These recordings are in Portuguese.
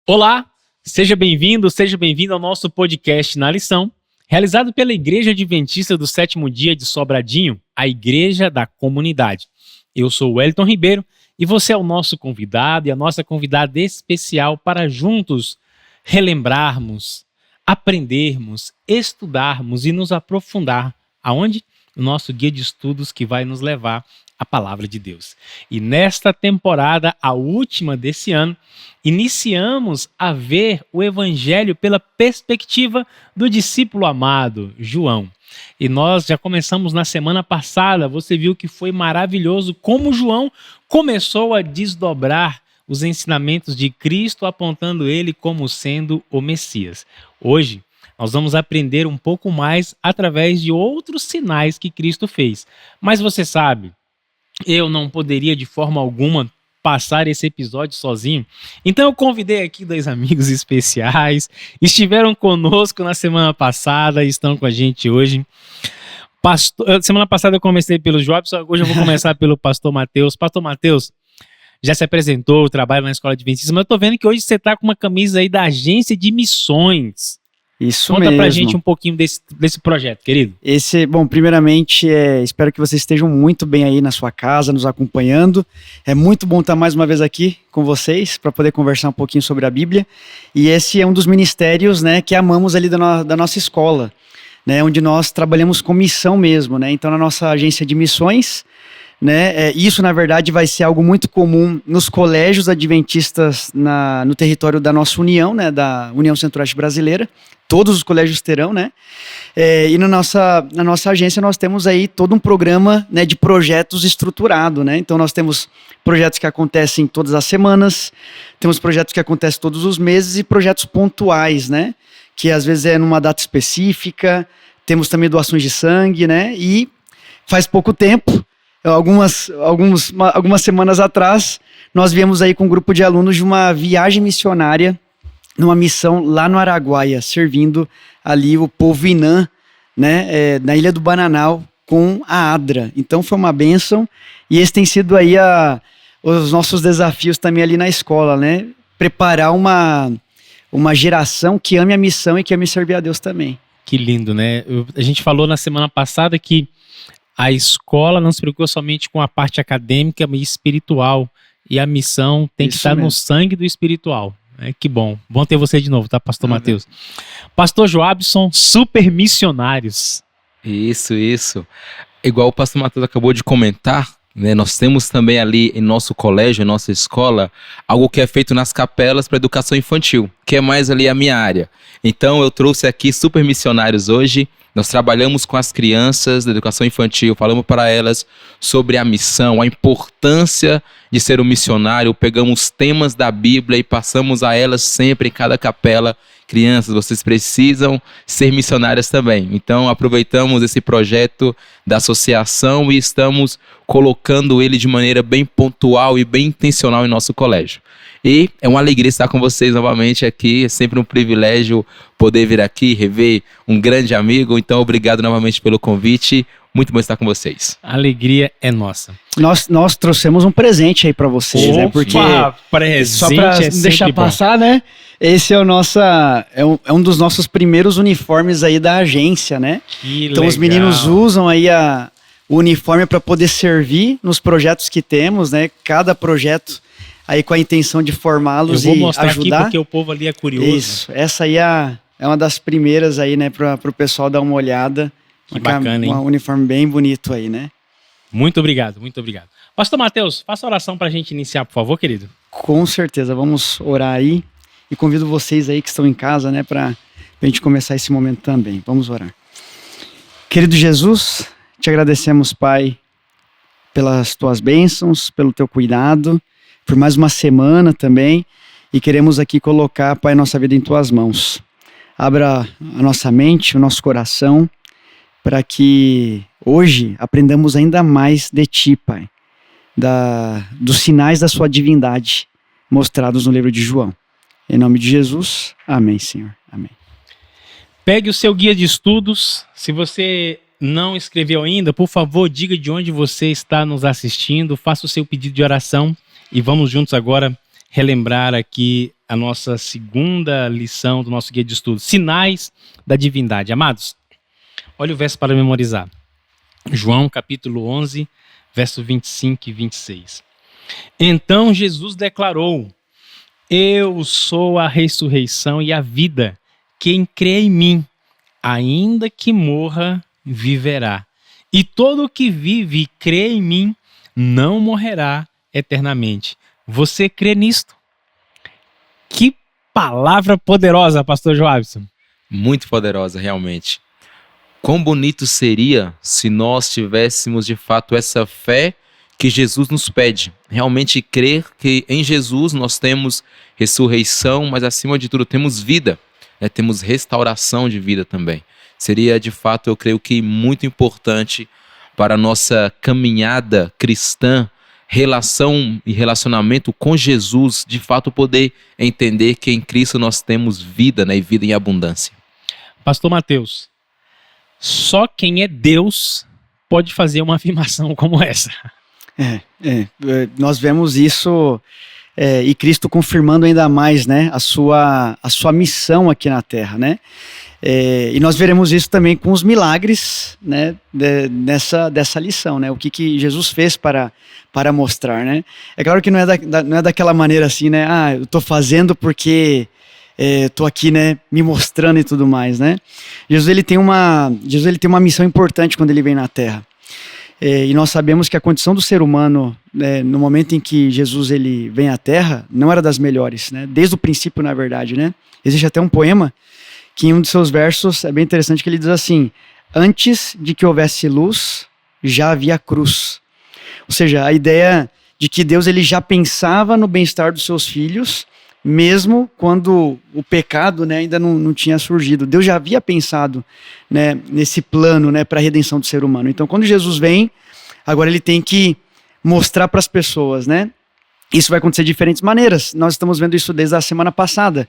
Olá, seja bem-vindo ao nosso podcast Na Lição, realizado pela Igreja Adventista do Sétimo Dia de Sobradinho, a Igreja da Comunidade. Eu sou o Wellington Ribeiro e você é o nosso convidado e a nossa convidada especial para juntos relembrarmos, aprendermos, estudarmos e nos aprofundar. Aonde? O nosso guia de estudos que vai nos levar à Palavra de Deus. E nesta temporada, a última desse ano, iniciamos a ver o Evangelho pela perspectiva do discípulo amado, João. E nós já começamos na semana passada, você viu que foi maravilhoso como João começou a desdobrar os ensinamentos de Cristo, apontando ele como sendo o Messias. Hoje, nós vamos aprender um pouco mais através de outros sinais que Cristo fez. Mas você sabe, eu não poderia de forma alguma passar esse episódio sozinho. Então eu convidei aqui dois amigos especiais, estiveram conosco na semana passada e estão com a gente hoje. Semana passada eu comecei pelo Jobson, hoje eu vou começar pelo pastor Matheus. Pastor Matheus, já se apresentou, trabalha na Escola Adventista, mas eu tô vendo que hoje você tá com uma camisa aí da Agência de Missões. Isso Conta mesmo. pra gente um pouquinho desse projeto, querido. Primeiramente, espero que vocês estejam muito bem aí na sua casa, nos acompanhando. É muito bom estar mais uma vez aqui com vocês para poder conversar um pouquinho sobre a Bíblia. E esse é um dos ministérios, né, que amamos ali da nossa escola, né, onde nós trabalhamos com missão mesmo, né? Então, na nossa agência de missões, né, isso na verdade vai ser algo muito comum nos colégios adventistas no território da nossa União, né, da União Centro-Oeste Brasileira. Todos os colégios terão, né? E na nossa agência nós temos aí todo um programa, né, de projetos estruturado, né? Então nós temos projetos que acontecem todas as semanas, temos projetos que acontecem todos os meses e projetos pontuais, né? Que às vezes é numa data específica, temos também doações de sangue, né? E faz pouco tempo, algumas semanas atrás, nós viemos aí com um grupo de alunos de uma viagem missionária numa missão lá no Araguaia, servindo ali o povo Inã, né, na Ilha do Bananal, com a ADRA. Então foi uma bênção, e esse tem sido aí os nossos desafios também ali na escola, né, preparar uma geração que ame a missão e que ame servir a Deus também. Que lindo, né? A gente falou na semana passada que a escola não se preocupa somente com a parte acadêmica, mas espiritual, e a missão tem que estar no sangue do espiritual. Que bom. Bom ter você de novo, tá, pastor Matheus? Pastor Joabson, super missionários. Isso. Igual o pastor Matheus acabou de comentar, né, nós temos também ali em nosso colégio, em nossa escola, algo que é feito nas capelas para educação infantil, que é mais ali a minha área. Então eu trouxe aqui super missionários hoje. Nós trabalhamos com as crianças da educação infantil, falamos para elas sobre a missão, a importância de ser um missionário, pegamos temas da Bíblia e passamos a elas sempre em cada capela. Crianças, vocês precisam ser missionárias também. Então aproveitamos esse projeto da associação e estamos colocando ele de maneira bem pontual e bem intencional em nosso colégio. E é uma alegria estar com vocês novamente aqui, é sempre um privilégio poder vir aqui, rever um grande amigo. Então, obrigado novamente pelo convite, muito bom estar com vocês. A alegria é nossa. Nós trouxemos um presente aí para vocês, né? Porque presente só para não deixar passar, né? Esse é um dos nossos primeiros uniformes aí da agência, né? Que então legal. Os meninos usam aí o uniforme para poder servir nos projetos que temos, né? Cada projeto aí com a intenção de formá-los e ajudar. Eu vou mostrar aqui porque o povo ali é curioso. Isso, essa aí é uma das primeiras aí, né, para o pessoal dar uma olhada. Que bacana, hein? Um uniforme bem bonito aí, né? Muito obrigado, muito obrigado. Pastor Matheus, faça a oração para a gente iniciar, por favor, querido. Com certeza, vamos orar aí. E convido vocês aí que estão em casa, né, para a gente começar esse momento também. Vamos orar. Querido Jesus, te agradecemos, Pai, pelas tuas bênçãos, pelo teu cuidado, por mais uma semana também, e queremos aqui colocar, Pai, nossa vida em tuas mãos. Abra a nossa mente, o nosso coração, para que hoje aprendamos ainda mais de ti, Pai, dos sinais da sua divindade mostrados no livro de João. Em nome de Jesus, amém, Senhor, amém. Pegue o seu guia de estudos, se você não escreveu ainda, por favor, diga de onde você está nos assistindo, faça o seu pedido de oração e vamos juntos agora relembrar aqui a nossa segunda lição do nosso guia de estudo, Sinais da Divindade. Amados, olha o verso para memorizar. João capítulo 11, verso 25 e 26. Então Jesus declarou: eu sou a ressurreição e a vida. Quem crê em mim, ainda que morra, viverá. E todo o que vive e crê em mim, não morrerá eternamente. Você crê nisto? Que palavra poderosa, pastor Joabson. Muito poderosa, realmente. Quão bonito seria se nós tivéssemos de fato essa fé que Jesus nos pede. Realmente crer que em Jesus nós temos ressurreição, mas acima de tudo temos vida, né? Temos restauração de vida também. Seria de fato, eu creio que muito importante para a nossa caminhada cristã, relação e relacionamento com Jesus, de fato poder entender que em Cristo nós temos vida, né? E vida em abundância. Pastor Mateus, só quem é Deus pode fazer uma afirmação como essa. Nós vemos isso e Cristo confirmando ainda mais, né, a sua missão aqui na Terra, né? E nós veremos isso também com os milagres, né, dessa lição, né? O que Jesus fez para mostrar, né? É claro que não é daquela maneira assim, né? Eu estou fazendo porque estou aqui, né, me mostrando e tudo mais, né? Jesus ele tem uma missão importante quando ele vem na Terra. E nós sabemos que a condição do ser humano, no momento em que Jesus ele vem à Terra, não era das melhores, né? Desde o princípio, na verdade, né? Existe até um poema que em um de seus versos é bem interessante, que ele diz assim: antes de que houvesse luz, já havia cruz. Ou seja, a ideia de que Deus ele já pensava no bem-estar dos seus filhos, mesmo quando o pecado, né, ainda não tinha surgido. Deus já havia pensado, né, nesse plano, né, para a redenção do ser humano. Então, quando Jesus vem, agora ele tem que mostrar para as pessoas, né? Isso vai acontecer de diferentes maneiras. Nós estamos vendo isso desde a semana passada.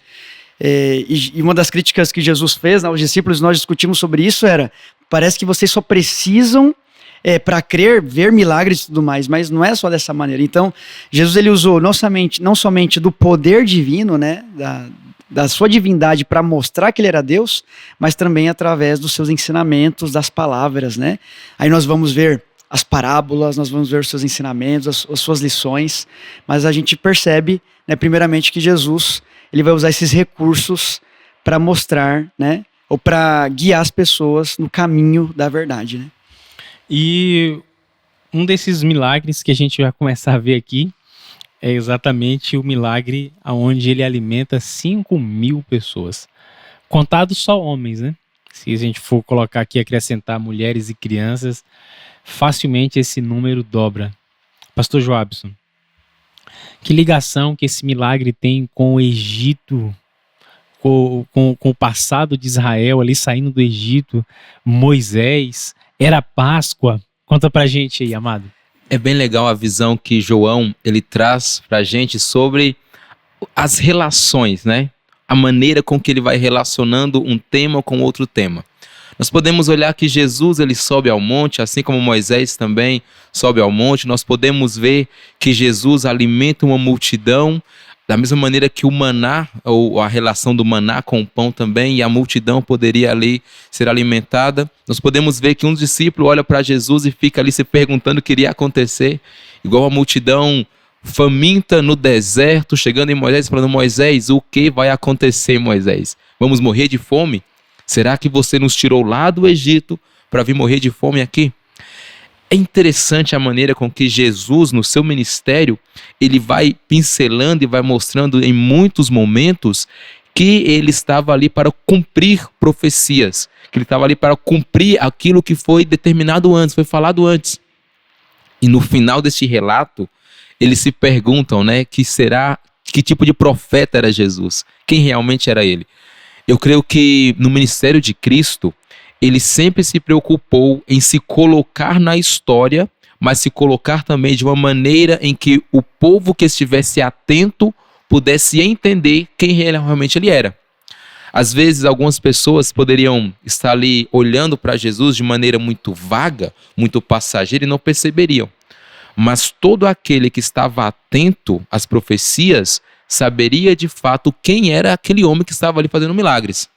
E uma das críticas que Jesus fez aos discípulos, nós discutimos sobre isso, parece que vocês só precisam para crer, ver milagres e tudo mais, mas não é só dessa maneira. Então, Jesus ele usou não somente do poder divino, né, da sua divindade para mostrar que ele era Deus, mas também através dos seus ensinamentos, das palavras, né? Aí nós vamos ver as parábolas, nós vamos ver os seus ensinamentos, as suas lições, mas a gente percebe, né, primeiramente que Jesus ele vai usar esses recursos para mostrar, né, ou para guiar as pessoas no caminho da verdade, né? E um desses milagres que a gente vai começar a ver aqui é exatamente o milagre onde ele alimenta 5.000 pessoas. Contados só homens, né? Se a gente for colocar aqui, acrescentar mulheres e crianças, facilmente esse número dobra. Pastor Joabson, que ligação que esse milagre tem com o Egito, com o passado de Israel ali saindo do Egito, Moisés, era Páscoa? Conta pra gente aí, amado. É bem legal a visão que João ele traz pra gente sobre as relações, né? A maneira com que ele vai relacionando um tema com outro tema. Nós podemos olhar que Jesus ele sobe ao monte, assim como Moisés também sobe ao monte. Nós podemos ver que Jesus alimenta uma multidão, da mesma maneira que o maná, ou a relação do maná com o pão também, e a multidão poderia ali ser alimentada. Nós podemos ver que um discípulo olha para Jesus e fica ali se perguntando o que iria acontecer, igual a multidão faminta no deserto, chegando em Moisés, falando: Moisés, o que vai acontecer, Moisés? Vamos morrer de fome? Será que você nos tirou lá do Egito para vir morrer de fome aqui? É interessante a maneira com que Jesus, no seu ministério, ele vai pincelando e vai mostrando em muitos momentos que ele estava ali para cumprir profecias, que ele estava ali para cumprir aquilo que foi determinado antes, foi falado antes. E no final deste relato, eles se perguntam, né, que tipo de profeta era Jesus? Quem realmente era ele? Eu creio que no ministério de Cristo, ele sempre se preocupou em se colocar na história, mas se colocar também de uma maneira em que o povo que estivesse atento pudesse entender quem realmente ele era. Às vezes, algumas pessoas poderiam estar ali olhando para Jesus de maneira muito vaga, muito passageira, e não perceberiam. Mas todo aquele que estava atento às profecias saberia de fato quem era aquele homem que estava ali fazendo milagres.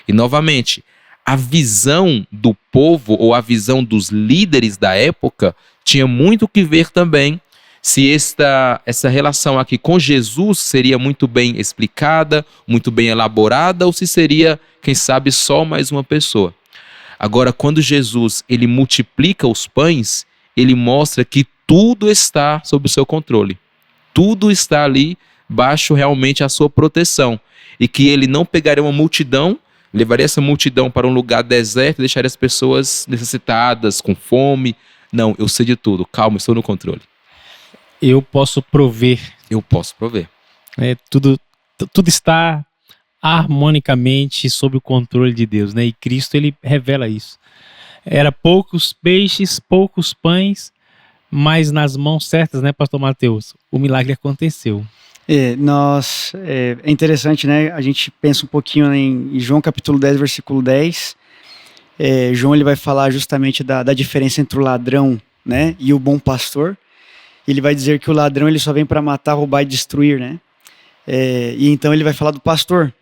E novamente, a visão do povo ou a visão dos líderes da época tinha muito que ver também se essa relação aqui com Jesus seria muito bem explicada, muito bem elaborada, ou se seria, quem sabe, só mais uma pessoa. Agora, quando Jesus ele multiplica os pães, ele mostra que tudo está sob o seu controle. Tudo está ali baixo realmente a sua proteção. E que ele não pegaria uma multidão, levaria essa multidão para um lugar deserto e deixaria as pessoas necessitadas, com fome. Não, eu sei de tudo. Calma, estou no controle. Eu posso prover. Eu posso prover. Tudo está harmonicamente sob o controle de Deus, né? E Cristo, ele revela isso. Era poucos peixes, poucos pães, mas nas mãos certas, né, pastor Mateus? O milagre aconteceu. É interessante, né? A gente pensa um pouquinho em João capítulo 10, versículo 10. João ele vai falar justamente da diferença entre o ladrão, né, e o bom pastor. Ele vai dizer que o ladrão ele só vem para matar, roubar e destruir, né? E então ele vai falar do pastor.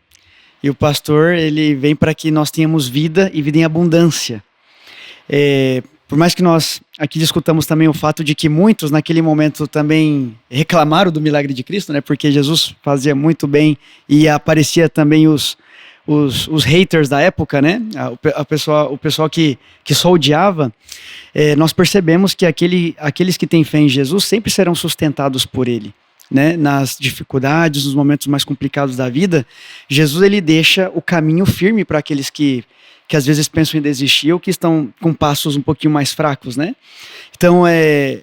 E o pastor ele vem para que nós tenhamos vida e vida em abundância. Por mais que nós aqui discutamos também o fato de que muitos naquele momento também reclamaram do milagre de Cristo, né? Porque Jesus fazia muito bem e aparecia também os haters da época, né? O pessoal que só odiava. Nós percebemos que aqueles que têm fé em Jesus sempre serão sustentados por Ele, né? Nas dificuldades, nos momentos mais complicados da vida, Jesus ele deixa o caminho firme para aqueles que às vezes pensam em desistir ou que estão com passos um pouquinho mais fracos, né? Então,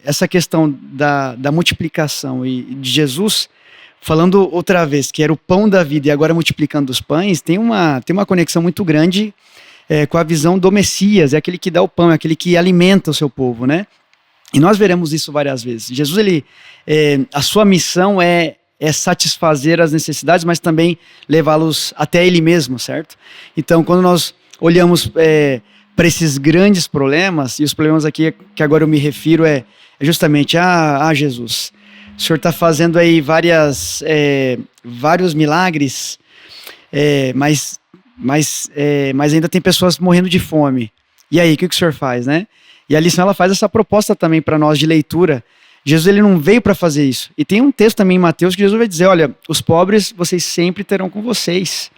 essa questão da multiplicação e de Jesus, falando outra vez que era o pão da vida e agora multiplicando os pães, tem uma conexão muito grande com a visão do Messias, é aquele que dá o pão, é aquele que alimenta o seu povo, né? E nós veremos isso várias vezes. Jesus, a sua missão é satisfazer as necessidades, mas também levá-los até Ele mesmo, certo? Então, quando nós olhamos para esses grandes problemas, e os problemas aqui que agora eu me refiro é justamente, Jesus, o Senhor está fazendo aí vários milagres, mas ainda tem pessoas morrendo de fome. E aí, o que o Senhor faz, né? E a lição ela faz essa proposta também para nós de leitura. Jesus ele não veio para fazer isso. E tem um texto também em Mateus que Jesus vai dizer, olha, os pobres vocês sempre terão com vocês.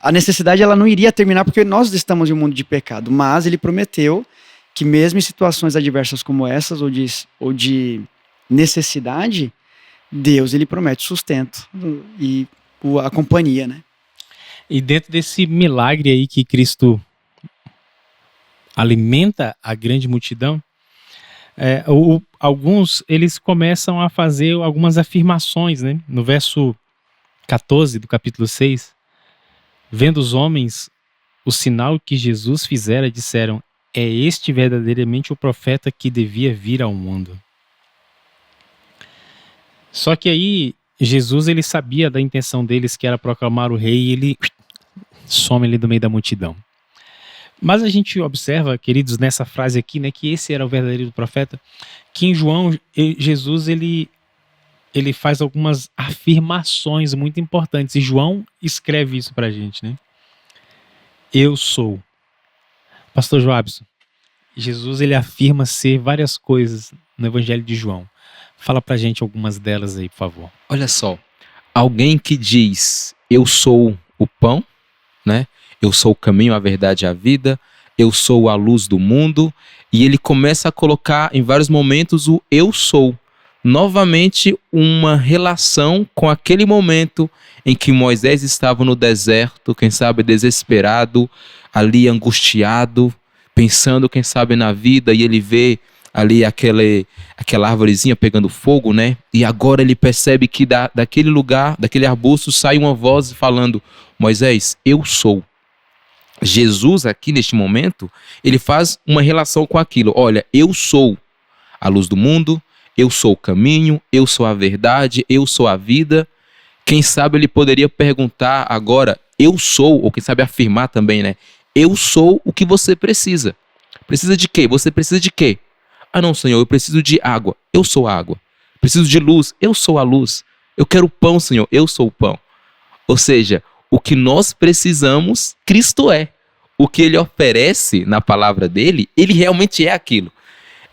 A necessidade ela não iria terminar porque nós estamos em um mundo de pecado, mas ele prometeu que mesmo em situações adversas como essas ou de necessidade, Deus ele promete sustento e a companhia, né? E dentro desse milagre aí que Cristo alimenta a grande multidão, alguns eles começam a fazer algumas afirmações, né? No verso 14 do capítulo 6, vendo os homens o sinal que Jesus fizera, disseram, é este verdadeiramente o profeta que devia vir ao mundo. Só que aí Jesus ele sabia da intenção deles, que era proclamar o rei, e ele some ali do meio da multidão. Mas a gente observa, queridos, nessa frase aqui, né, que esse era o verdadeiro profeta, que em João, Jesus ele faz algumas afirmações muito importantes. E João escreve isso pra gente, né? Eu sou. Pastor Joabson, Jesus ele afirma ser várias coisas no Evangelho de João. Fala pra gente algumas delas aí, por favor. Olha só, alguém que diz, eu sou o pão, né? Eu sou o caminho, a verdade e a vida, eu sou a luz do mundo, e ele começa a colocar em vários momentos o eu sou. Novamente uma relação com aquele momento em que Moisés estava no deserto, quem sabe desesperado, ali angustiado, pensando quem sabe na vida, e ele vê ali aquela árvorezinha pegando fogo, né? E agora ele percebe que daquele lugar, daquele arbusto, sai uma voz falando, Moisés, eu sou. Jesus aqui neste momento, ele faz uma relação com aquilo. Olha, eu sou a luz do mundo, eu sou o caminho, eu sou a verdade, eu sou a vida. Quem sabe ele poderia perguntar agora, eu sou, ou quem sabe afirmar também, né? Eu sou o que você precisa. Precisa de quê? Você precisa de quê? Ah não, Senhor, eu preciso de água. Eu sou a água. Preciso de luz. Eu sou a luz. Eu quero pão, Senhor, eu sou o pão. Ou seja, o que nós precisamos, Cristo é. O que ele oferece na palavra dele, ele realmente é aquilo.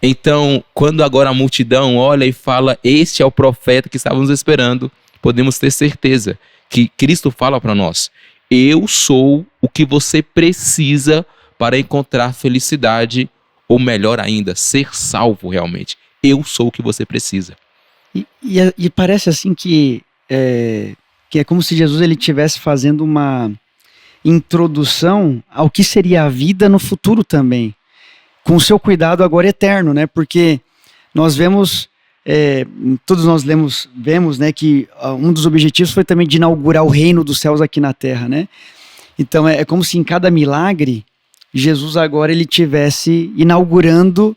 Então, quando agora a multidão olha e fala, este é o profeta que estávamos esperando, podemos ter certeza que Cristo fala para nós, eu sou o que você precisa para encontrar felicidade, ou melhor ainda, ser salvo realmente. Eu sou o que você precisa. E parece assim que é como se Jesus ele estivesse fazendo uma introdução ao que seria a vida no futuro também, com o seu cuidado agora eterno, né? Porque nós vemos, todos nós vemos, né, que um dos objetivos foi também de inaugurar o reino dos céus aqui na terra, né? Então é como se em cada milagre Jesus agora ele tivesse inaugurando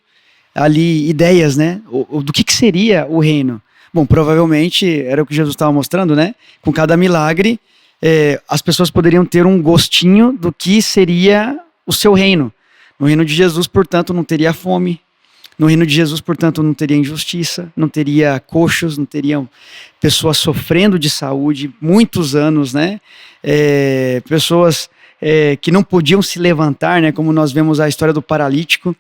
ali ideias, né? Do que seria o reino. Bom, provavelmente era o que Jesus estava mostrando, né? Com cada milagre, as pessoas poderiam ter um gostinho do que seria o seu reino. No reino de Jesus, portanto, não teria fome. No reino de Jesus, portanto, não teria injustiça, não teria coxos, não teriam pessoas sofrendo de saúde, muitos anos, né? Pessoas que não podiam se levantar, né? Como nós vemos a história do paralítico.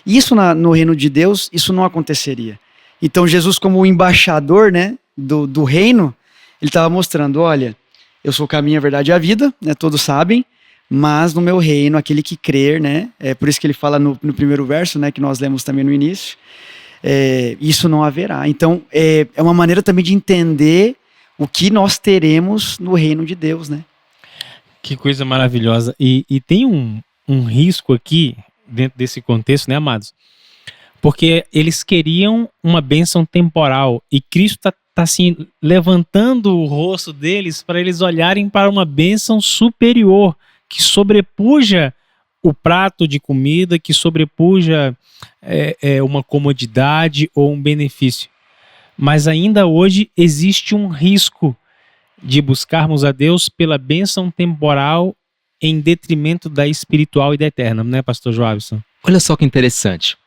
Isso no reino de Deus, isso não aconteceria. Então Jesus, como o embaixador, né, do reino, ele estava mostrando, olha, eu sou o caminho, a verdade e a vida, né, todos sabem, mas no meu reino, aquele que crer, né, é por isso que ele fala no primeiro verso, né, que nós lemos também no início, isso não haverá. Então, é uma maneira também de entender o que nós teremos no reino de Deus, né? Que coisa maravilhosa. E tem um risco aqui, dentro desse contexto, né, amados? Porque eles queriam uma bênção temporal e Cristo está assim, levantando o rosto deles para eles olharem para uma bênção superior, que sobrepuja o prato de comida, que sobrepuja uma comodidade ou um benefício. Mas ainda hoje existe um risco de buscarmos a Deus pela bênção temporal em detrimento da espiritual e da eterna, né, pastor Joabson? Olha só que interessante.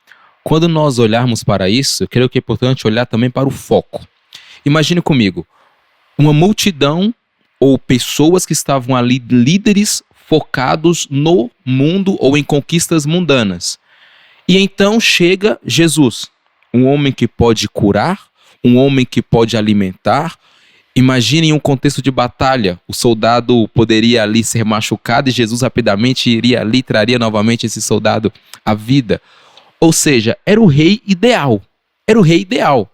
Quando nós olharmos para isso, eu creio que é importante olhar também para o foco. Imagine comigo, uma multidão ou pessoas que estavam ali, líderes focados no mundo ou em conquistas mundanas. E então chega Jesus, um homem que pode curar, um homem que pode alimentar. Imaginem um contexto de batalha, o soldado poderia ali ser machucado e Jesus rapidamente iria ali, traria novamente esse soldado à vida. Ou seja, era o rei ideal. Era o rei ideal.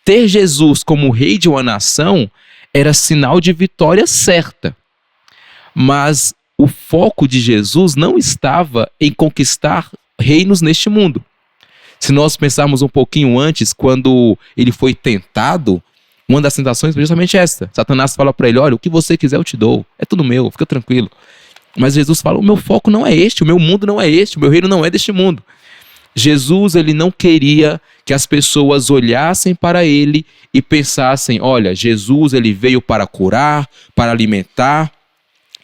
Ter Jesus como rei de uma nação era sinal de vitória certa. Mas o foco de Jesus não estava em conquistar reinos neste mundo. Se nós pensarmos um pouquinho antes, quando ele foi tentado, uma das tentações foi justamente esta. Satanás fala para ele, olha, o que você quiser eu te dou, é tudo meu, fica tranquilo. Mas Jesus fala, o meu foco não é este, o meu mundo não é este, o meu reino não é deste mundo. Jesus, ele não queria que as pessoas olhassem para ele e pensassem, olha, Jesus, ele veio para curar, para alimentar,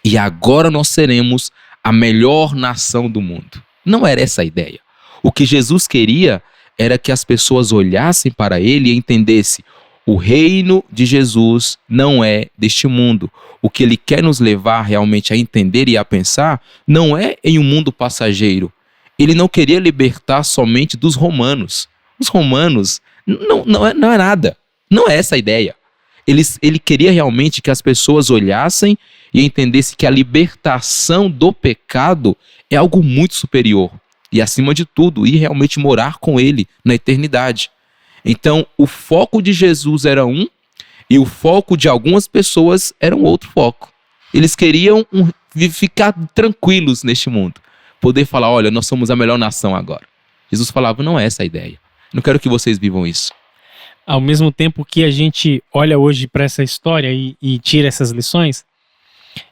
e agora nós seremos a melhor nação do mundo. Não era essa a ideia. O que Jesus queria era que as pessoas olhassem para ele e entendessem, o reino de Jesus não é deste mundo. O que ele quer nos levar realmente a entender e a pensar não é em um mundo passageiro. Ele não queria libertar somente dos romanos. Os romanos não é nada. Não é essa a ideia. Ele queria realmente que as pessoas olhassem e entendessem que a libertação do pecado é algo muito superior. E acima de tudo, ir realmente morar com ele na eternidade. Então, o foco de Jesus era um e o foco de algumas pessoas era um outro foco. Eles queriam ficar tranquilos neste mundo. Poder falar, olha, nós somos a melhor nação agora. Jesus falava, não é essa a ideia. Não quero que vocês vivam isso. Ao mesmo tempo que a gente olha hoje para essa história e tira essas lições,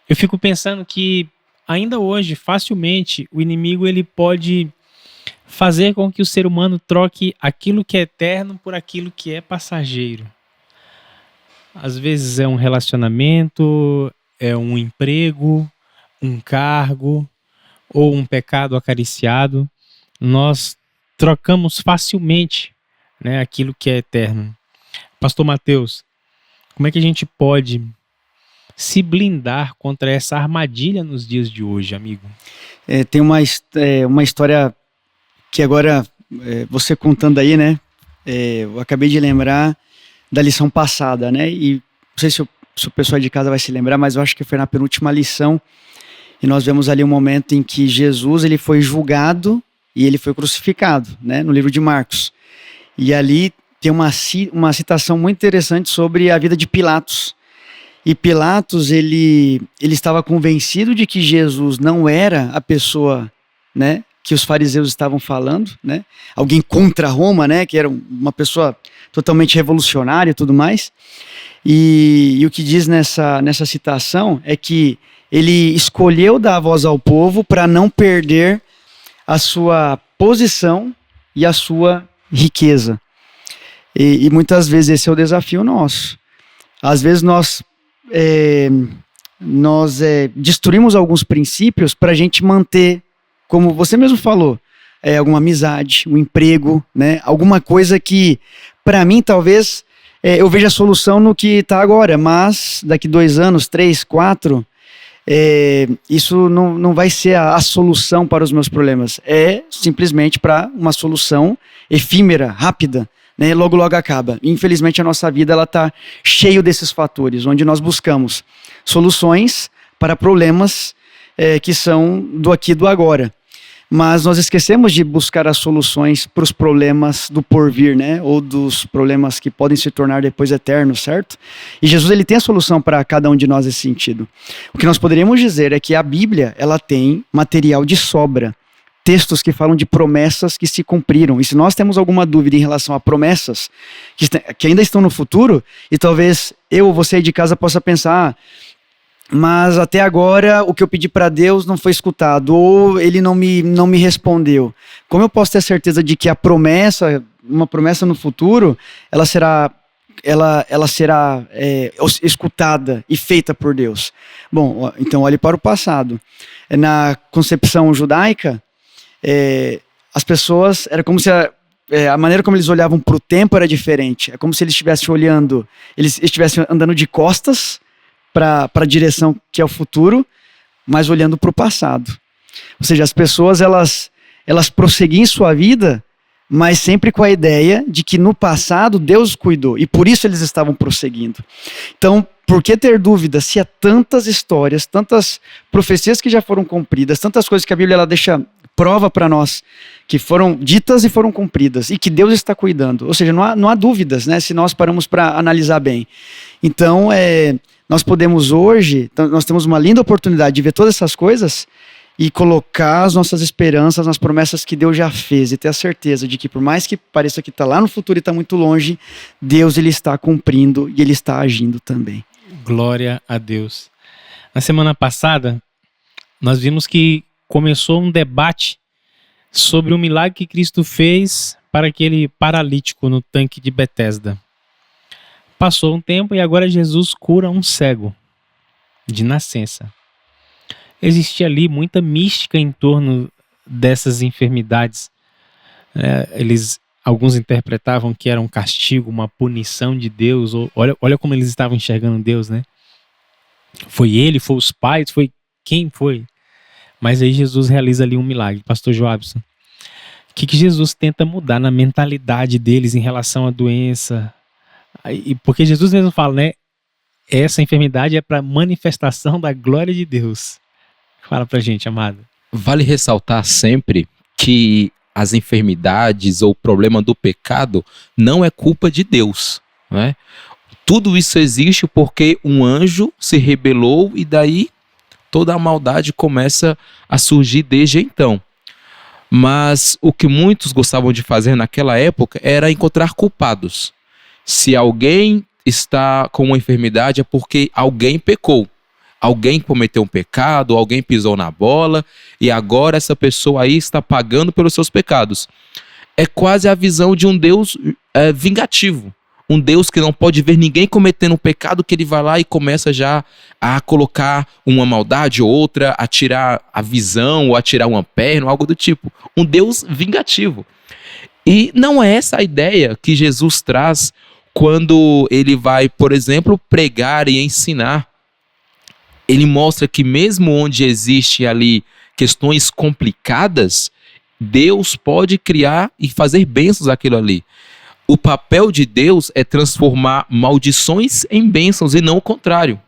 eu fico pensando que ainda hoje, facilmente, o inimigo ele pode fazer com que o ser humano troque aquilo que é eterno por aquilo que é passageiro. Às vezes é um relacionamento, é um emprego, um cargo ou um pecado acariciado. Nós trocamos facilmente, né, aquilo que é eterno. Pastor Mateus, Como é que a gente pode se blindar contra essa armadilha nos dias de hoje, amigo? Tem uma história que agora, você contando aí, né? Eu acabei de lembrar da lição passada, né? E não sei se o pessoal de casa vai se lembrar, mas eu acho que foi na penúltima lição. E nós vemos ali um momento em que Jesus ele foi julgado e ele foi crucificado, né? No livro de Marcos. E ali tem uma citação muito interessante sobre a vida de Pilatos. E Pilatos, ele estava convencido de que Jesus não era a pessoa, né, que os fariseus estavam falando, né? Alguém contra Roma, né, que era uma pessoa totalmente revolucionária e tudo mais. E o que diz nessa citação é que ele escolheu dar voz ao povo para não perder a sua posição e a sua riqueza. E muitas vezes esse é o desafio nosso. Às vezes nós destruímos alguns princípios para a gente manter, como você mesmo falou, alguma amizade, um emprego, né? Alguma coisa que, para mim, talvez eu veja a solução no que está agora, mas daqui 2 anos, 3, 4, isso não vai ser a solução para os meus problemas. É simplesmente para uma solução efímera, rápida, né? Logo, logo acaba. Infelizmente, a nossa vida está cheia desses fatores, onde nós buscamos soluções para problemas que são do aqui e do agora. Mas nós esquecemos de buscar as soluções para os problemas do porvir, né? Ou dos problemas que podem se tornar depois eternos, certo? E Jesus ele tem a solução para cada um de nós nesse sentido. O que nós poderíamos dizer é que a Bíblia ela tem material de sobra. Textos que falam de promessas que se cumpriram. E se nós temos alguma dúvida em relação a promessas que ainda estão no futuro, e talvez eu ou você aí de casa possa pensar, mas até agora o que eu pedi para Deus não foi escutado, ou ele não me respondeu. Como eu posso ter certeza de que uma promessa no futuro, ela será escutada e feita por Deus? Bom, então olhe para o passado. Na concepção judaica, as pessoas, era como se a maneira como eles olhavam para o tempo era diferente. É como se eles estivessem andando de costas para a direção que é o futuro, mas olhando para o passado. Ou seja, as pessoas elas prosseguiam sua vida, mas sempre com a ideia de que no passado Deus cuidou, e por isso eles estavam prosseguindo. Então, por que ter dúvida se há tantas histórias, tantas profecias que já foram cumpridas, tantas coisas que a Bíblia ela deixa prova para nós, que foram ditas e foram cumpridas, e que Deus está cuidando. Ou seja, não há dúvidas, né, se nós paramos para analisar bem. Então, nós podemos hoje, nós temos uma linda oportunidade de ver todas essas coisas e colocar as nossas esperanças nas promessas que Deus já fez e ter a certeza de que por mais que pareça que está lá no futuro e está muito longe, Deus ele está cumprindo e ele está agindo também. Glória a Deus. Na semana passada, nós vimos que começou um debate sobre o milagre que Cristo fez para aquele paralítico no tanque de Betesda. Passou um tempo e agora Jesus cura um cego de nascença. Existia ali muita mística em torno dessas enfermidades. Alguns interpretavam que era um castigo, uma punição de Deus. Olha como eles estavam enxergando Deus, né? Foi ele, foi os pais, foi quem foi? Mas aí Jesus realiza ali um milagre. Pastor Joabson, o que Jesus tenta mudar na mentalidade deles em relação à doença? Porque Jesus mesmo fala, né? Essa enfermidade é para manifestação da glória de Deus. Fala pra gente, amado. Vale ressaltar sempre que as enfermidades ou o problema do pecado não é culpa de Deus, né? Tudo isso existe porque um anjo se rebelou e daí toda a maldade começa a surgir desde então. Mas o que muitos gostavam de fazer naquela época era encontrar culpados. Se alguém está com uma enfermidade é porque alguém pecou. Alguém cometeu um pecado, alguém pisou na bola e agora essa pessoa aí está pagando pelos seus pecados. É quase a visão de um Deus vingativo. Um Deus que não pode ver ninguém cometendo um pecado, que ele vai lá e começa já a colocar uma maldade ou outra, a tirar a visão ou a tirar uma perna, algo do tipo. Um Deus vingativo. E não é essa a ideia que Jesus traz quando ele vai, por exemplo, pregar e ensinar, ele mostra que mesmo onde existe ali questões complicadas, Deus pode criar e fazer bênçãos aquilo ali. O papel de Deus é transformar maldições em bênçãos e não o contrário.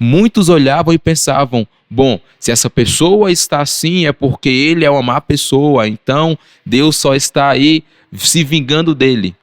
Muitos olhavam e pensavam, bom, se essa pessoa está assim é porque ele é uma má pessoa, então Deus só está aí se vingando dele.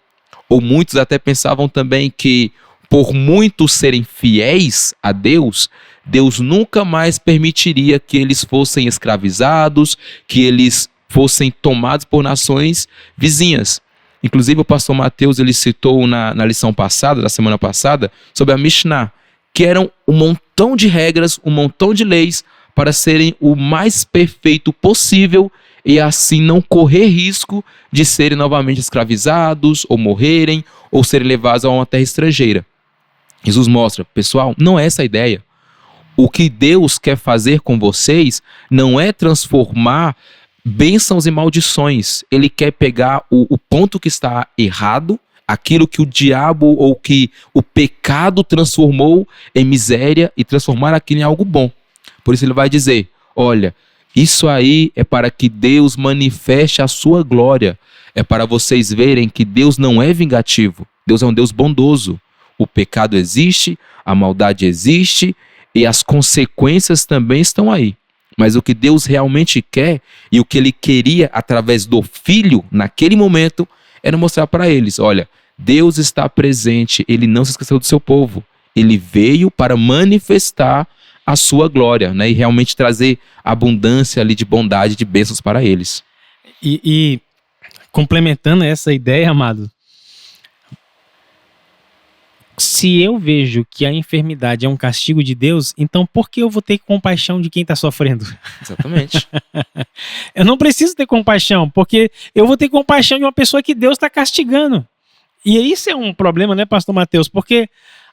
Ou muitos até pensavam também que por muitos serem fiéis a Deus, Deus nunca mais permitiria que eles fossem escravizados, que eles fossem tomados por nações vizinhas. Inclusive o pastor Mateus ele citou na lição passada, da semana passada, sobre a Mishnah, que eram um montão de regras, um montão de leis para serem o mais perfeito possível e assim não correr risco de serem novamente escravizados, ou morrerem, ou serem levados a uma terra estrangeira. Jesus mostra, pessoal, não é essa a ideia. O que Deus quer fazer com vocês não é transformar bênçãos e maldições. Ele quer pegar o ponto que está errado, aquilo que o diabo ou que o pecado transformou em miséria e transformar aquilo em algo bom. Por isso ele vai dizer, olha, isso aí é para que Deus manifeste a sua glória. É para vocês verem que Deus não é vingativo. Deus é um Deus bondoso. O pecado existe, a maldade existe e as consequências também estão aí. Mas o que Deus realmente quer e o que ele queria através do Filho naquele momento era mostrar para eles, olha, Deus está presente, ele não se esqueceu do seu povo. Ele veio para manifestar a sua glória, né? E realmente trazer abundância ali de bondade, de bênçãos para eles. E complementando essa ideia, amado, se eu vejo que a enfermidade é um castigo de Deus, então por que eu vou ter compaixão de quem está sofrendo? Exatamente. Eu não preciso ter compaixão, porque eu vou ter compaixão de uma pessoa que Deus está castigando. E isso é um problema, né, pastor Mateus? Porque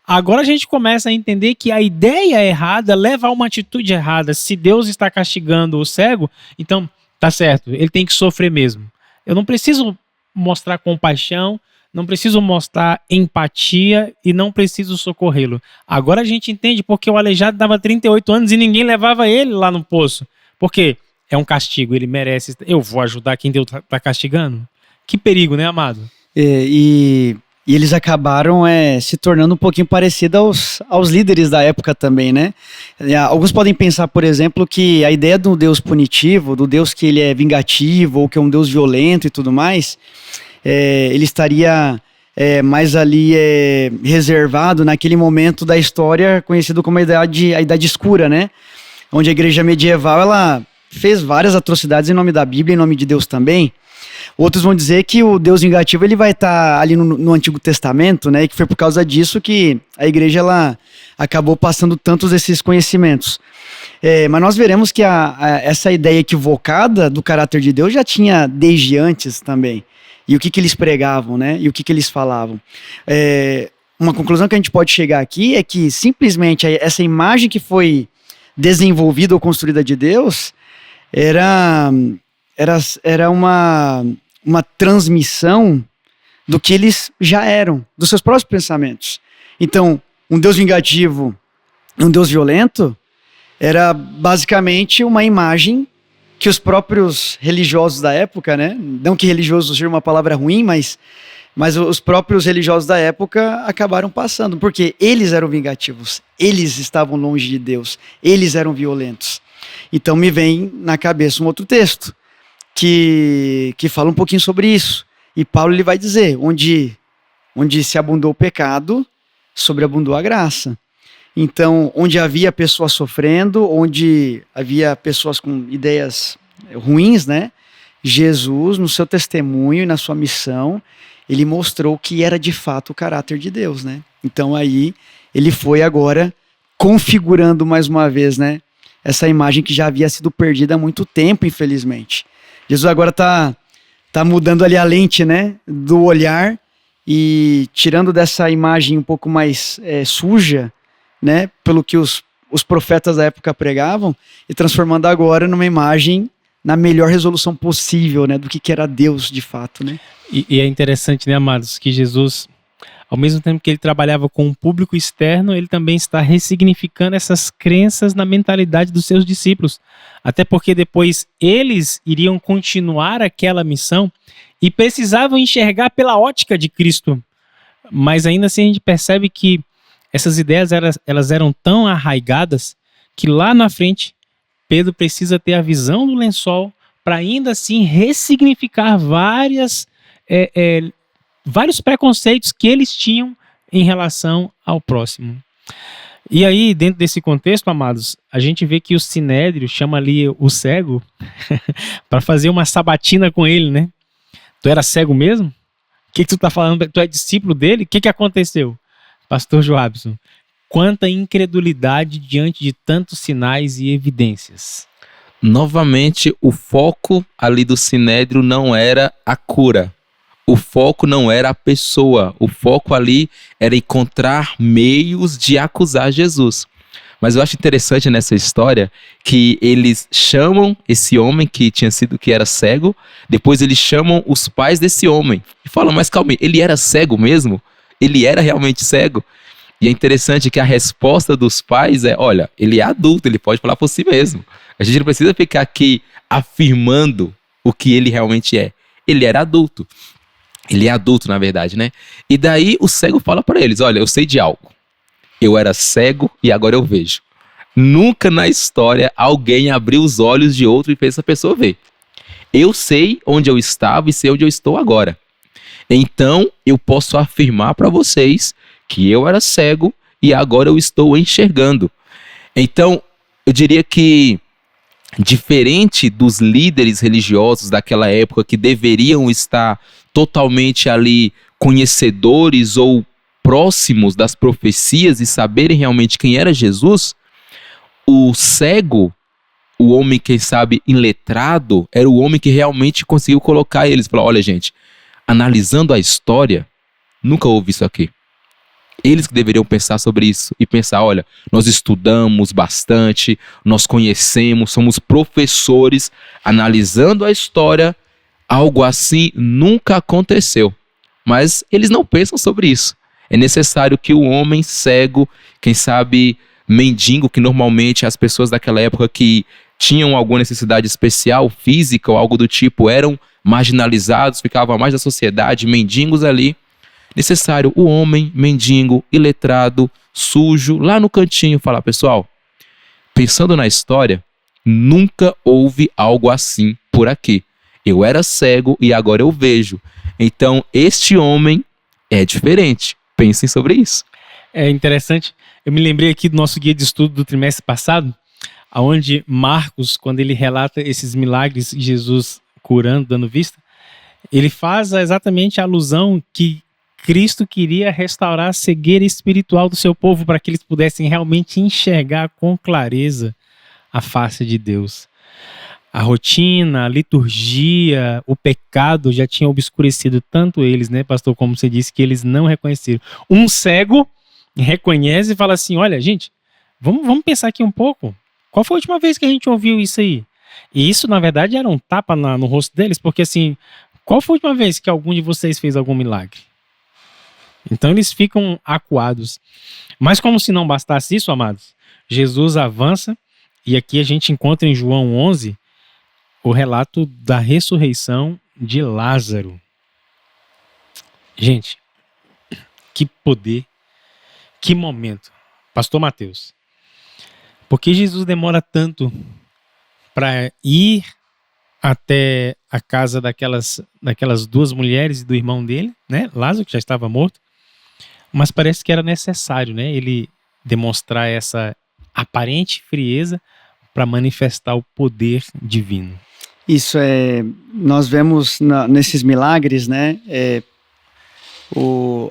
agora a gente começa a entender que a ideia errada leva a uma atitude errada. Se Deus está castigando o cego, então tá certo, ele tem que sofrer mesmo. Eu não preciso mostrar compaixão, não preciso mostrar empatia e não preciso socorrê-lo. Agora a gente entende porque o aleijado dava 38 anos e ninguém levava ele lá no poço. Por quê? É um castigo, ele merece. Eu vou ajudar quem Deus está castigando? Que perigo, né, amado? E eles acabaram se tornando um pouquinho parecidos aos líderes da época também, né? Alguns podem pensar, por exemplo, que a ideia do Deus punitivo, do Deus que ele é vingativo ou que é um Deus violento e tudo mais, ele estaria mais ali reservado naquele momento da história conhecido como a Idade Escura, né? Onde a igreja medieval ela fez várias atrocidades em nome da Bíblia, em nome de Deus também. Outros vão dizer que o Deus vingativo ele vai estar ali no Antigo Testamento, né? E que foi por causa disso que a igreja ela acabou passando tantos desses conhecimentos. Mas nós veremos que essa ideia equivocada do caráter de Deus já tinha desde antes também. E o que eles pregavam, né? E o que eles falavam. Uma conclusão que a gente pode chegar aqui é que simplesmente essa imagem que foi desenvolvida ou construída de Deus era uma transmissão do que eles já eram, dos seus próprios pensamentos. Então, um Deus vingativo, um Deus violento, era basicamente uma imagem que os próprios religiosos da época, né? Não que religioso seja uma palavra ruim, mas os próprios religiosos da época acabaram passando, porque eles eram vingativos, eles estavam longe de Deus, eles eram violentos. Então me vem na cabeça um outro texto, que fala um pouquinho sobre isso. E Paulo ele vai dizer, onde se abundou o pecado, sobreabundou a graça. Então, onde havia pessoas sofrendo, onde havia pessoas com ideias ruins, né? Jesus, no seu testemunho e na sua missão, ele mostrou que era de fato o caráter de Deus, né? Então aí, ele foi agora configurando mais uma vez, né? Essa imagem que já havia sido perdida há muito tempo, infelizmente. Jesus agora está mudando ali a lente, né, do olhar e tirando dessa imagem um pouco mais suja, né, pelo que os profetas da época pregavam, e transformando agora numa imagem na melhor resolução possível, né, do que era Deus de fato, né? E é interessante, né, amados, que Jesus, Ao mesmo tempo que ele trabalhava com um público externo, ele também está ressignificando essas crenças na mentalidade dos seus discípulos. Até porque depois eles iriam continuar aquela missão e precisavam enxergar pela ótica de Cristo. Mas ainda assim a gente percebe que essas ideias elas eram tão arraigadas que lá na frente Pedro precisa ter a visão do lençol para ainda assim ressignificar vários preconceitos que eles tinham em relação ao próximo. E aí, dentro desse contexto, amados, a gente vê que o Sinédrio chama ali o cego para fazer uma sabatina com ele, né? Tu era cego mesmo? O que tu tá falando? Tu é discípulo dele? O que aconteceu? Pastor Joabson, quanta incredulidade diante de tantos sinais e evidências. Novamente, o foco ali do Sinédrio não era a cura. O foco não era a pessoa. O foco ali era encontrar meios de acusar Jesus. Mas eu acho interessante nessa história que eles chamam esse homem que era cego, depois eles chamam os pais desse homem e falam, mas calma aí, ele era cego mesmo? Ele era realmente cego? E é interessante que a resposta dos pais é, olha, ele é adulto, ele pode falar por si mesmo. A gente não precisa ficar aqui afirmando o que ele realmente é. Ele era adulto. Ele é adulto, na verdade, né? E daí o cego fala para eles, olha, eu sei de algo. Eu era cego e agora eu vejo. Nunca na história alguém abriu os olhos de outro e fez essa pessoa ver. Eu sei onde eu estava e sei onde eu estou agora. Então, eu posso afirmar para vocês que eu era cego e agora eu estou enxergando. Então, eu diria que, diferente dos líderes religiosos daquela época que deveriam estar totalmente ali conhecedores ou próximos das profecias e saberem realmente quem era Jesus, o cego, o homem, quem sabe, iletrado, era o homem que realmente conseguiu colocar eles. Falar, olha gente, analisando a história, nunca houve isso aqui. Eles que deveriam pensar sobre isso e pensar, olha, nós estudamos bastante, nós conhecemos, somos professores, analisando a história, algo assim nunca aconteceu. Mas eles não pensam sobre isso. É necessário que o homem cego, quem sabe mendigo, que normalmente as pessoas daquela época que tinham alguma necessidade especial, física ou algo do tipo, eram marginalizados, ficavam mais da sociedade, mendigos ali. Necessário o homem, mendigo, iletrado, sujo, lá no cantinho, falar, pessoal, pensando na história, nunca houve algo assim por aqui. Eu era cego e agora eu vejo. Então, este homem é diferente. Pensem sobre isso. É interessante. Eu me lembrei aqui do nosso guia de estudo do trimestre passado, onde Marcos, quando ele relata esses milagres de Jesus curando, dando vista, ele faz exatamente a alusão que Cristo queria restaurar a cegueira espiritual do seu povo para que eles pudessem realmente enxergar com clareza a face de Deus. A rotina, a liturgia, o pecado já tinham obscurecido tanto eles, né, pastor, como você disse, que eles não reconheceram. Um cego reconhece e fala assim, olha, gente, vamos pensar aqui um pouco. Qual foi a última vez que a gente ouviu isso aí? E isso, na verdade, era um tapa no rosto deles, porque assim, qual foi a última vez que algum de vocês fez algum milagre? Então eles ficam acuados. Mas como se não bastasse isso, amados, Jesus avança e aqui a gente encontra em João 11 o relato da ressurreição de Lázaro. Gente, que poder, que momento. Pastor Mateus, por que Jesus demora tanto para ir até a casa daquelas duas mulheres e do irmão dele, né? Lázaro, que já estava morto, mas parece que era necessário, né? Ele demonstrar essa aparente frieza para manifestar o poder divino. Isso nós vemos nesses milagres, né,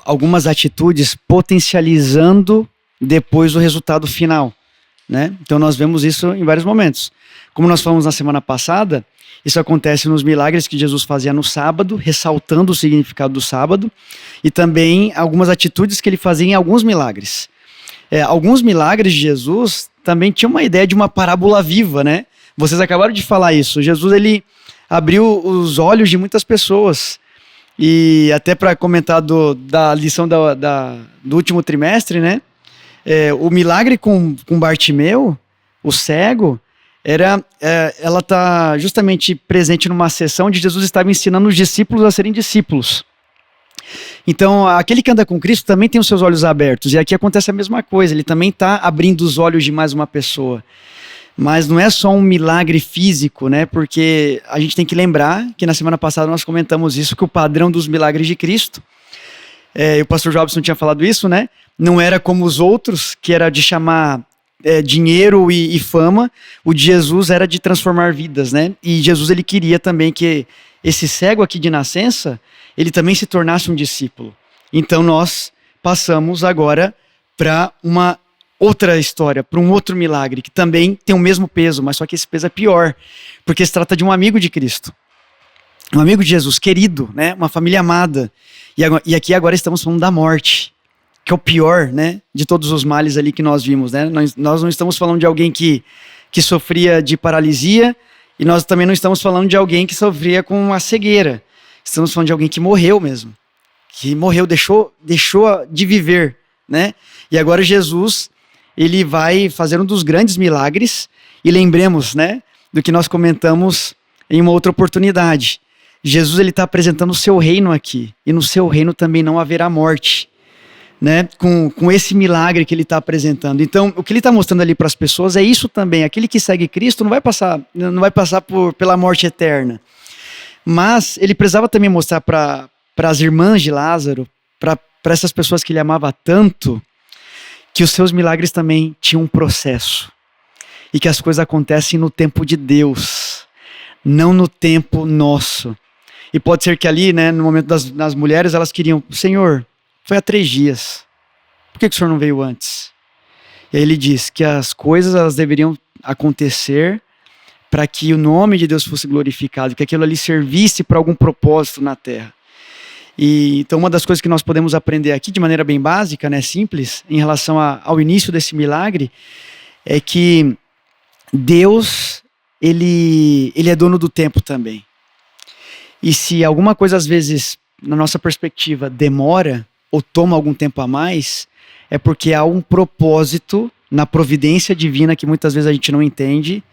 algumas atitudes potencializando depois o resultado final, né? Então nós vemos isso em vários momentos. Como nós falamos na semana passada, isso acontece nos milagres que Jesus fazia no sábado, ressaltando o significado do sábado, e também algumas atitudes que ele fazia em alguns milagres. Alguns milagres de Jesus também tinham uma ideia de uma parábola viva, né? Vocês acabaram de falar isso. Jesus, ele abriu os olhos de muitas pessoas. E até para comentar da lição do último trimestre, né? O milagre com Bartimeu, o cego, ela está justamente presente numa sessão onde Jesus estava ensinando os discípulos a serem discípulos. Então, aquele que anda com Cristo também tem os seus olhos abertos. E aqui acontece a mesma coisa, ele também está abrindo os olhos de mais uma pessoa. Mas não é só um milagre físico, né? Porque a gente tem que lembrar que na semana passada nós comentamos isso, que o padrão dos milagres de Cristo, o pastor Jobson tinha falado isso, né? Não era como os outros, que era de chamar dinheiro e fama. O de Jesus era de transformar vidas, né? E Jesus, ele queria também que esse cego aqui de nascença, ele também se tornasse um discípulo. Então nós passamos agora para uma outra história, para um outro milagre, que também tem o mesmo peso, mas só que esse peso é pior, porque se trata de um amigo de Cristo. Um amigo de Jesus, querido, né? Uma família amada. E aqui agora estamos falando da morte, que é o pior, né, de todos os males ali que nós vimos, né? Nós não estamos falando de alguém que sofria de paralisia, e nós também não estamos falando de alguém que sofria com a cegueira. Estamos falando de alguém que morreu mesmo, que morreu, deixou de viver, né? E agora Jesus, ele vai fazer um dos grandes milagres, e lembremos, né, do que nós comentamos em uma outra oportunidade. Jesus, ele está apresentando o seu reino aqui, e no seu reino também não haverá morte, né? Com esse milagre que ele está apresentando. Então, o que ele está mostrando ali para as pessoas é isso também. Aquele que segue Cristo não vai passar pela morte eterna. Mas ele precisava também mostrar para as irmãs de Lázaro, para essas pessoas que ele amava tanto, que os seus milagres também tinham um processo. E que as coisas acontecem no tempo de Deus, não no tempo nosso. E pode ser que ali, né, no momento das mulheres, elas queriam: Senhor, foi há 3 dias. Por que o Senhor não veio antes? E aí ele diz que as coisas elas deveriam acontecer para que o nome de Deus fosse glorificado, que aquilo ali servisse para algum propósito na terra. E então uma das coisas que nós podemos aprender aqui, de maneira bem básica, né, simples, em relação ao início desse milagre, é que Deus, ele é dono do tempo também. E se alguma coisa, às vezes, na nossa perspectiva, demora ou toma algum tempo a mais, é porque há um propósito na providência divina que muitas vezes a gente não entende,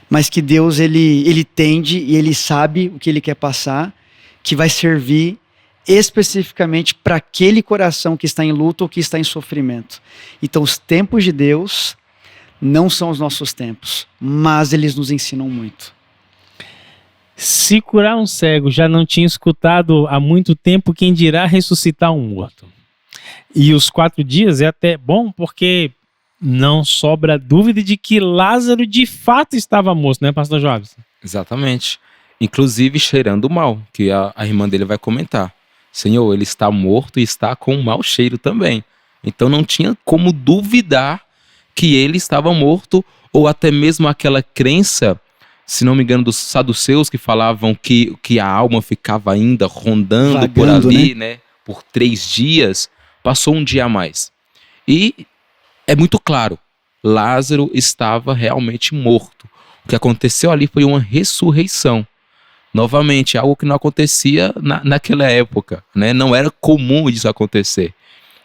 mas que Deus, ele tende e ele sabe o que ele quer passar, que vai servir especificamente para aquele coração que está em luto ou que está em sofrimento. Então, os tempos de Deus não são os nossos tempos, mas eles nos ensinam muito. Se curar um cego já não tinha escutado há muito tempo, quem dirá ressuscitar um morto? E os 4 dias é até bom, porque não sobra dúvida de que Lázaro de fato estava morto, né, pastor Jobson? Exatamente. Inclusive cheirando mal, que a irmã dele vai comentar. Senhor, ele está morto e está com um mau cheiro também. Então não tinha como duvidar que ele estava morto, ou até mesmo aquela crença, se não me engano, dos saduceus que falavam que a alma ficava ainda rondando vagando por ali, né? Por 3 dias, passou um dia a mais. E é muito claro, Lázaro estava realmente morto. O que aconteceu ali foi uma ressurreição. Novamente, algo que não acontecia naquela época, né? Não era comum isso acontecer.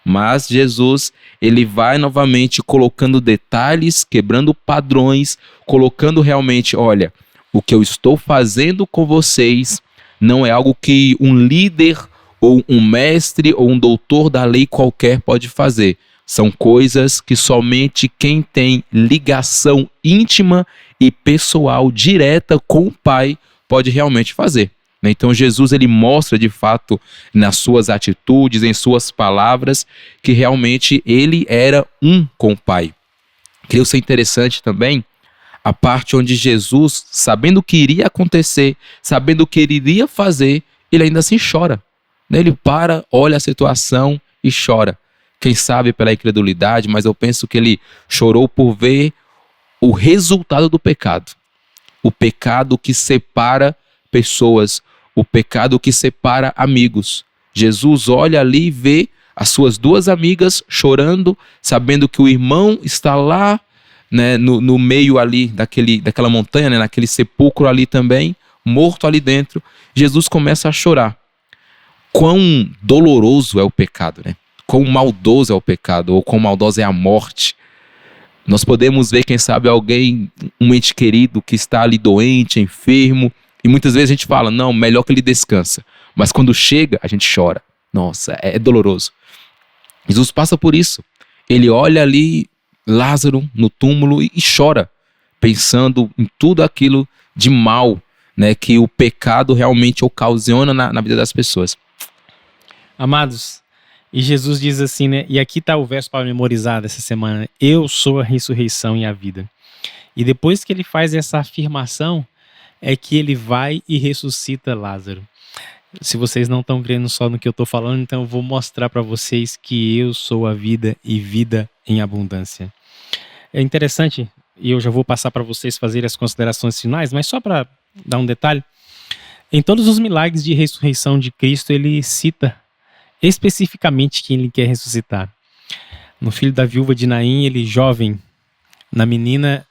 Mas Jesus, ele vai novamente colocando detalhes, quebrando padrões, colocando realmente, olha, o que eu estou fazendo com vocês não é algo que um líder ou um mestre ou um doutor da lei qualquer pode fazer. São coisas que somente quem tem ligação íntima e pessoal direta com o Pai pode realmente fazer. Então Jesus, ele mostra de fato nas suas atitudes, em suas palavras, que realmente ele era um com o Pai. Creio ser interessante também a parte onde Jesus, sabendo o que iria acontecer, sabendo o que ele iria fazer, ele ainda assim chora. Ele para, olha a situação e chora. Quem sabe pela incredulidade, mas eu penso que ele chorou por ver o resultado do pecado. O pecado que separa pessoas, o pecado que separa amigos. Jesus olha ali e vê as suas 2 amigas chorando, sabendo que o irmão está lá, né, no meio ali daquela montanha, né, naquele sepulcro ali também, morto ali dentro. Jesus começa a chorar. quão doloroso é o pecado, né? Quão maldoso é o pecado, ou quão maldosa é a morte. Nós podemos ver, quem sabe, alguém, um ente querido que está ali doente, enfermo, e muitas vezes a gente fala, não, melhor que ele descansa. Mas quando chega, a gente chora. Nossa, é doloroso. Jesus passa por isso. Ele olha ali Lázaro no túmulo e chora, pensando em tudo aquilo de mal, né, que o pecado realmente ocasiona na vida das pessoas. Amados, e Jesus diz assim, né? E aqui está o verso para memorizar dessa semana. Eu sou a ressurreição e a vida. E depois que ele faz essa afirmação, é que ele vai e ressuscita Lázaro. Se vocês não estão crendo só no que eu estou falando, então eu vou mostrar para vocês que eu sou a vida e vida em abundância. É interessante, e eu já vou passar para vocês fazerem as considerações finais, mas só para dar um detalhe. Em todos os milagres de ressurreição de Cristo, ele cita especificamente quem ele quer ressuscitar. No filho da viúva de Naim, ele jovem. Na menina,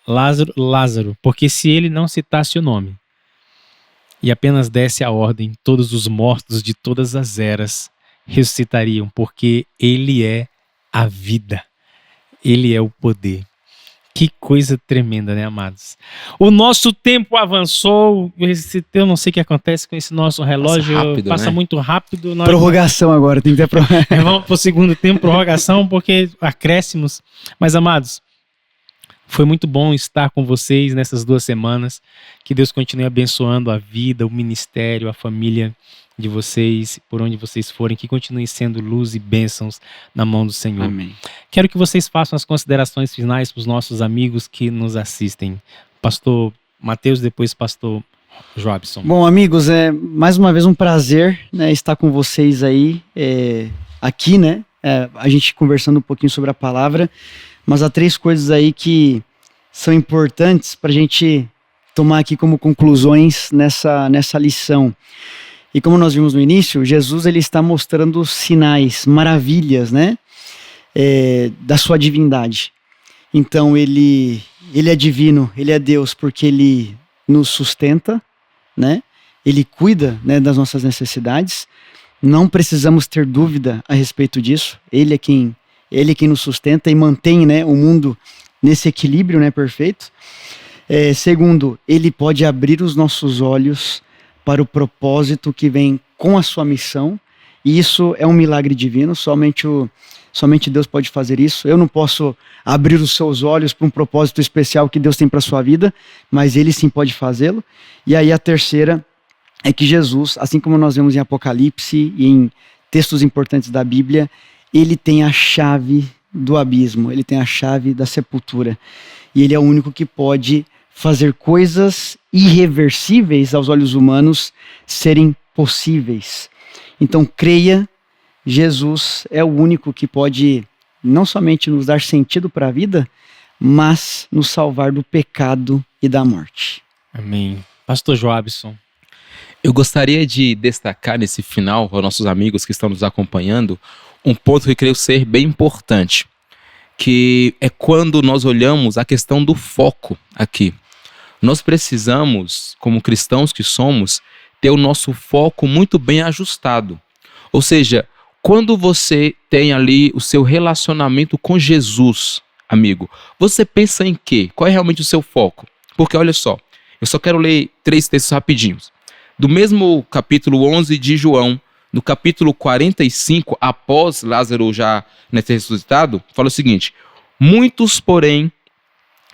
Lázaro, porque se ele não citasse o nome e apenas desse a ordem, todos os mortos de todas as eras ressuscitariam, porque ele é a vida, ele é o poder. Que coisa tremenda, né, amados? O nosso tempo avançou, eu não sei o que acontece com esse nosso relógio, passa né? Muito rápido. Prorrogação agora, tem que ter prorrogação. Vamos para o segundo tempo, prorrogação, porque acréscimos. Mas, amados, foi muito bom estar com vocês nessas 2 semanas. Que Deus continue abençoando a vida, o ministério, a família de vocês, por onde vocês forem, que continuem sendo luz e bênçãos na mão do Senhor. Amém. Quero que vocês façam as considerações finais para os nossos amigos que nos assistem. Pastor Mateus, depois Pastor Joabson. Bom, amigos, é mais uma vez um prazer, né, estar com vocês aí, aqui, né? A gente conversando um pouquinho sobre a palavra, mas há 3 coisas aí que são importantes para a gente tomar aqui como conclusões nessa lição. E como nós vimos no início, Jesus ele está mostrando sinais, maravilhas, né, da sua divindade. Então ele é divino, ele é Deus porque ele nos sustenta, né? Ele cuida, né, das nossas necessidades. Não precisamos ter dúvida a respeito disso. Ele é quem nos sustenta e mantém, né, o mundo nesse equilíbrio, né, perfeito. Segundo, ele pode abrir os nossos olhos para o propósito que vem com a sua missão, e isso é um milagre divino, somente Deus pode fazer isso. Eu não posso abrir os seus olhos para um propósito especial que Deus tem para a sua vida, mas ele sim pode fazê-lo. E aí a terceira é que Jesus, assim como nós vemos em Apocalipse e em textos importantes da Bíblia, ele tem a chave do abismo, ele tem a chave da sepultura, e ele é o único que pode fazer coisas irreversíveis aos olhos humanos serem possíveis. Então creia, Jesus é o único que pode não somente nos dar sentido para a vida, mas nos salvar do pecado e da morte. Amém. Pastor Joabson. Eu gostaria de destacar nesse final, aos nossos amigos que estão nos acompanhando, um ponto que eu creio ser bem importante, que é quando nós olhamos a questão do foco aqui. Nós precisamos, como cristãos que somos, ter o nosso foco muito bem ajustado. Ou seja, quando você tem ali o seu relacionamento com Jesus, amigo, você pensa em quê? Qual é realmente o seu foco? Porque olha só, eu só quero ler 3 textos rapidinhos. Do mesmo capítulo 11 de João, no capítulo 45, após Lázaro já ter ressuscitado, fala o seguinte: muitos, porém,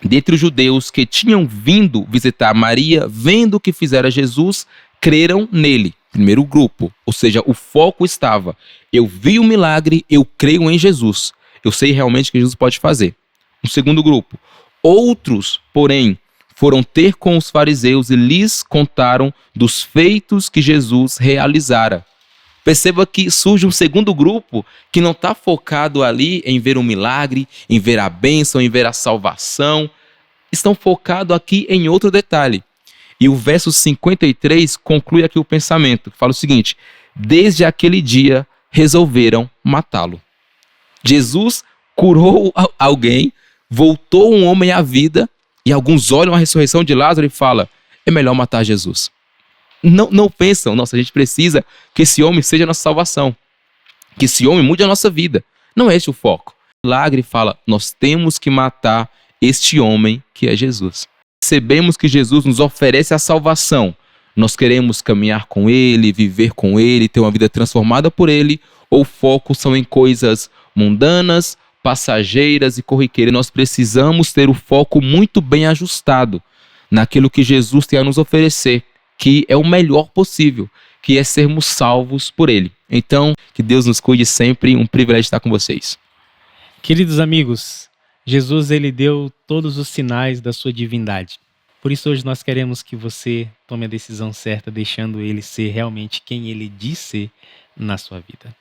dentre os judeus que tinham vindo visitar Maria, vendo o que fizera Jesus, creram nele. Primeiro grupo, ou seja, o foco estava: eu vi o milagre, eu creio em Jesus, eu sei realmente que Jesus pode fazer. Um segundo grupo, outros, porém, foram ter com os fariseus e lhes contaram dos feitos que Jesus realizara. Perceba que surge um segundo grupo que não está focado ali em ver um milagre, em ver a bênção, em ver a salvação. Estão focados aqui em outro detalhe. E o verso 53 conclui aqui o pensamento. Fala o seguinte: desde aquele dia resolveram matá-lo. Jesus curou alguém, voltou um homem à vida, e alguns olham a ressurreição de Lázaro e falam: é melhor matar Jesus. não pensam, nossa, a gente precisa que esse homem seja a nossa salvação, que esse homem mude a nossa vida. Não é esse o foco. O milagre fala, nós temos que matar este homem que é Jesus. Percebemos que Jesus nos oferece a salvação. Nós queremos caminhar com Ele, viver com Ele, ter uma vida transformada por Ele, ou o foco são em coisas mundanas, passageiras e corriqueiras. Nós precisamos ter o foco muito bem ajustado naquilo que Jesus tem a nos oferecer, que é o melhor possível, que é sermos salvos por Ele. Então, que Deus nos cuide sempre, um privilégio estar com vocês. Queridos amigos, Jesus ele deu todos os sinais da sua divindade. Por isso hoje nós queremos que você tome a decisão certa, deixando ele ser realmente quem ele diz ser na sua vida.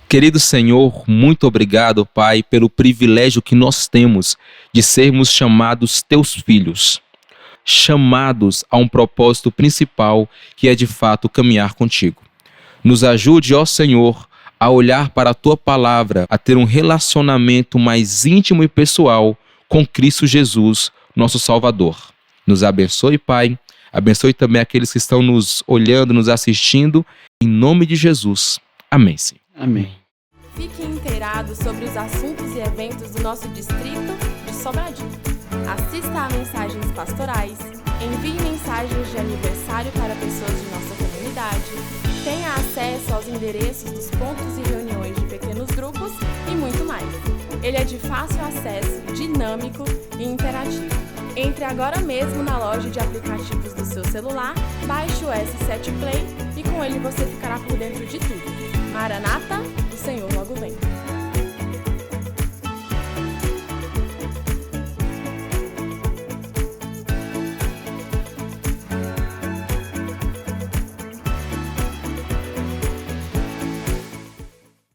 Querido Senhor, muito obrigado, Pai, pelo privilégio que nós temos de sermos chamados teus filhos, chamados a um propósito principal, que é de fato caminhar contigo. Nos ajude, ó Senhor, a olhar para a tua palavra, a ter um relacionamento mais íntimo e pessoal com Cristo Jesus, nosso Salvador. Nos abençoe, Pai. Abençoe também aqueles que estão nos olhando, nos assistindo. Em nome de Jesus. Amém, Senhor. Amém. Fique inteirado sobre os assuntos e eventos do nosso distrito de Sobradinho. Assista a mensagens pastorais, envie mensagens de aniversário para pessoas de nossa comunidade, tenha acesso aos endereços dos pontos e reuniões de pequenos grupos e muito mais. Ele é de fácil acesso, dinâmico e interativo. Entre agora mesmo na loja de aplicativos do seu celular, baixe o S7 Play e com ele você ficará por dentro de tudo. Maranata!